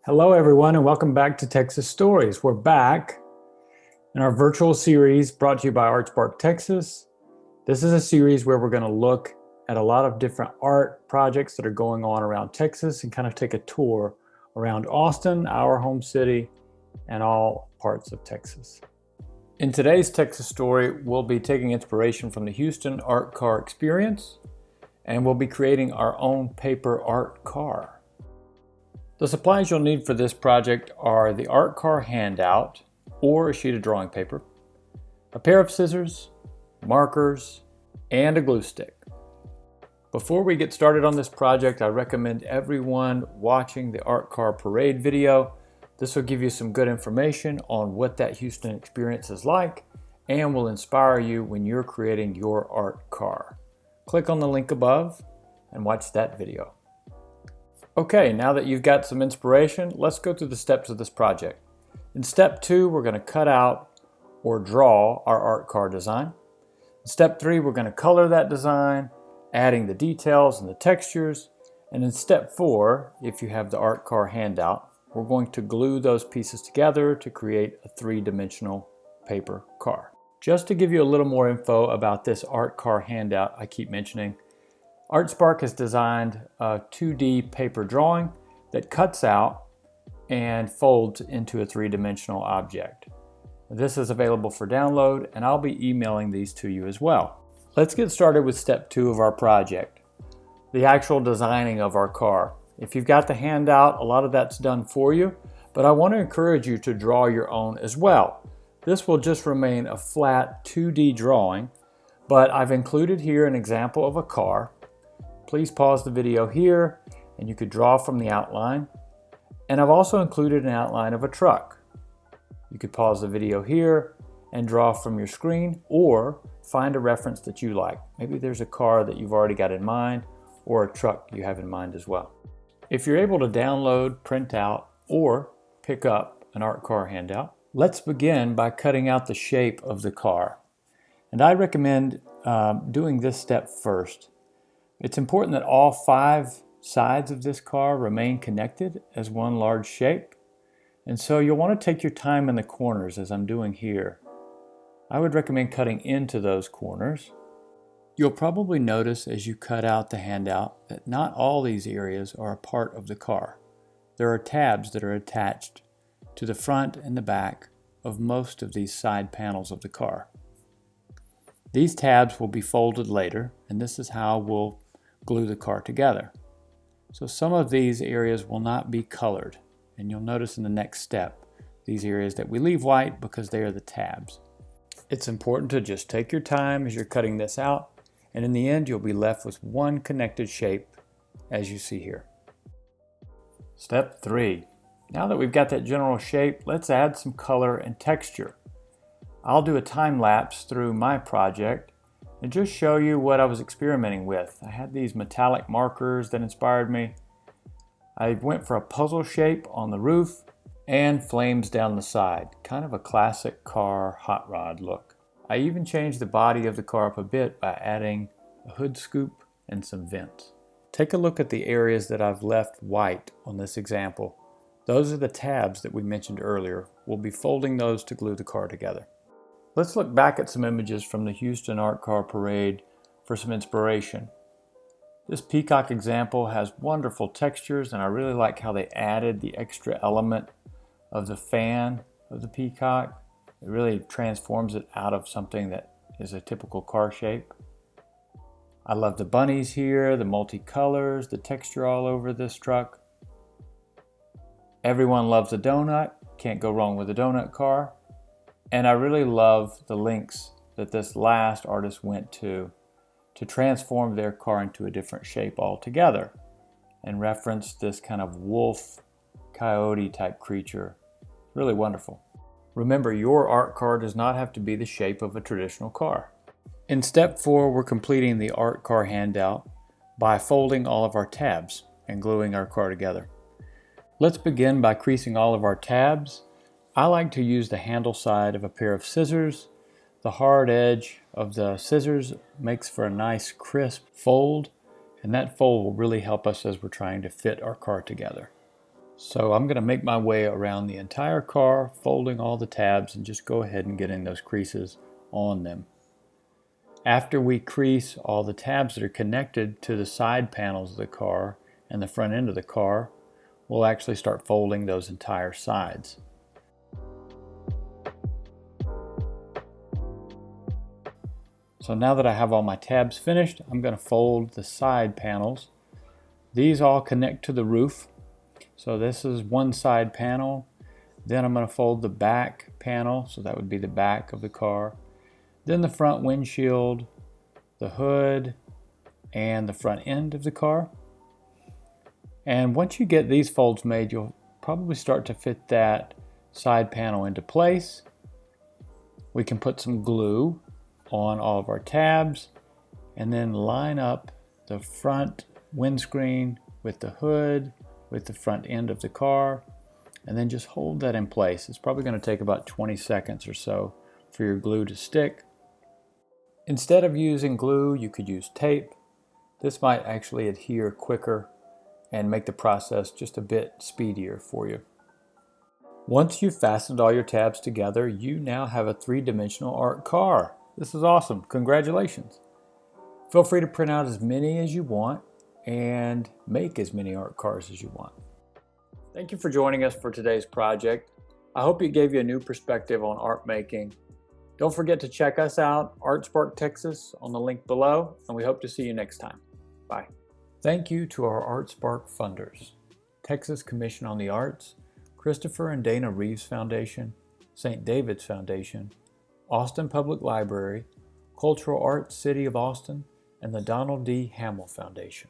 Hello, everyone, and welcome back to Texas Stories. We're back in our virtual series brought to you by ArtSpark Texas. This is a series where we're going to look at a lot of different art projects that are going on around Texas and kind of take a tour around Austin, our home city, and all parts of Texas. In today's Texas Story, we'll be taking inspiration from the Houston Art Car Experience, and we'll be creating our own paper art car. The supplies you'll need for this project are the art car handout or a sheet of drawing paper, a pair of scissors, markers, and a glue stick. Before we get started on this project, I recommend everyone watching the art car parade video. This will give you some good information on what that Houston experience is like and will inspire you when you're creating your art car. Click on the link above and watch that video. Okay, now that you've got some inspiration, let's go through the steps of this project. In step 2, we're going to cut out or draw our art car design. In step 3, we're going to color that design, adding the details and the textures. And in step 4, if you have the art car handout, we're going to glue those pieces together to create a 3-dimensional paper car. Just to give you a little more info about this art car handout I keep mentioning, ArtSpark has designed a 2D paper drawing that cuts out and folds into a 3-dimensional object. This is available for download, and I'll be emailing these to you as well. Let's get started with step 2 of our project, the actual designing of our car. If you've got the handout, a lot of that's done for you, but I want to encourage you to draw your own as well. This will just remain a flat 2D drawing, but I've included here an example of a car. Please pause the video here and you could draw from the outline. And I've also included an outline of a truck. You could pause the video here and draw from your screen or find a reference that you like. Maybe there's a car that you've already got in mind or a truck you have in mind as well. If you're able to download, print out, or pick up an art car handout, let's begin by cutting out the shape of the car. And I recommend doing this step first. It's important that all 5 sides of this car remain connected as one large shape. And so you'll want to take your time in the corners as I'm doing here. I would recommend cutting into those corners. You'll probably notice as you cut out the handout that not all these areas are a part of the car. There are tabs that are attached to the front and the back of most of these side panels of the car. These tabs will be folded later, and this is how we'll glue the car together. So some of these areas will not be colored, and you'll notice in the next step these areas that we leave white because they are the tabs. It's important to just take your time as you're cutting this out, and in the end you'll be left with one connected shape as you see here. Step 3. Now that we've got that general shape, let's add some color and texture. I'll do a time lapse through my project and just show you what I was experimenting with. I had these metallic markers that inspired me. I went for a puzzle shape on the roof and flames down the side, kind of a classic car hot rod look. I even changed the body of the car up a bit by adding a hood scoop and some vents. Take a look at the areas that I've left white on this example. Those are the tabs that we mentioned earlier. We'll be folding those to glue the car together. Let's look back at some images from the Houston Art Car Parade for some inspiration. This peacock example has wonderful textures, and I really like how they added the extra element of the fan of the peacock. It really transforms it out of something that is a typical car shape. I love the bunnies here, the multicolors, the texture all over this truck. Everyone loves a donut. Can't go wrong with a donut car. And I really love the lengths that this last artist went to transform their car into a different shape altogether and reference this kind of wolf, coyote type creature. Really wonderful. Remember, your art car does not have to be the shape of a traditional car. In step 4, we're completing the art car handout by folding all of our tabs and gluing our car together. Let's begin by creasing all of our tabs. I like to use the handle side of a pair of scissors. The hard edge of the scissors makes for a nice crisp fold, and that fold will really help us as we're trying to fit our car together. So I'm going to make my way around the entire car, folding all the tabs, and just go ahead and getting those creases on them. After we crease all the tabs that are connected to the side panels of the car and the front end of the car, we'll actually start folding those entire sides. So now that I have all my tabs finished, I'm going to fold the side panels. These all connect to the roof. So this is one side panel. Then I'm going to fold the back panel, so that would be the back of the car. Then the front windshield, the hood, and the front end of the car. And once you get these folds made, you'll probably start to fit that side panel into place. We can put some glue on all of our tabs and then line up the front windscreen with the hood, with the front end of the car, and then just hold that in place. It's probably going to take about 20 seconds or so for your glue to stick. Instead of using glue, you could use tape. This might actually adhere quicker and make the process just a bit speedier for you. Once you've fastened all your tabs together, you now have a three-dimensional art car. This is awesome. Congratulations. Feel free to print out as many as you want and make as many art cars as you want. Thank you for joining us for today's project. I hope it gave you a new perspective on art making. Don't forget to check us out, ArtSpark Texas, on the link below, and we hope to see you next time. Bye. Thank you to our ArtSpark funders: Texas Commission on the Arts, Christopher and Dana Reeves Foundation, St. David's Foundation, Austin Public Library, Cultural Arts City of Austin, and the Donald D. Hamill Foundation.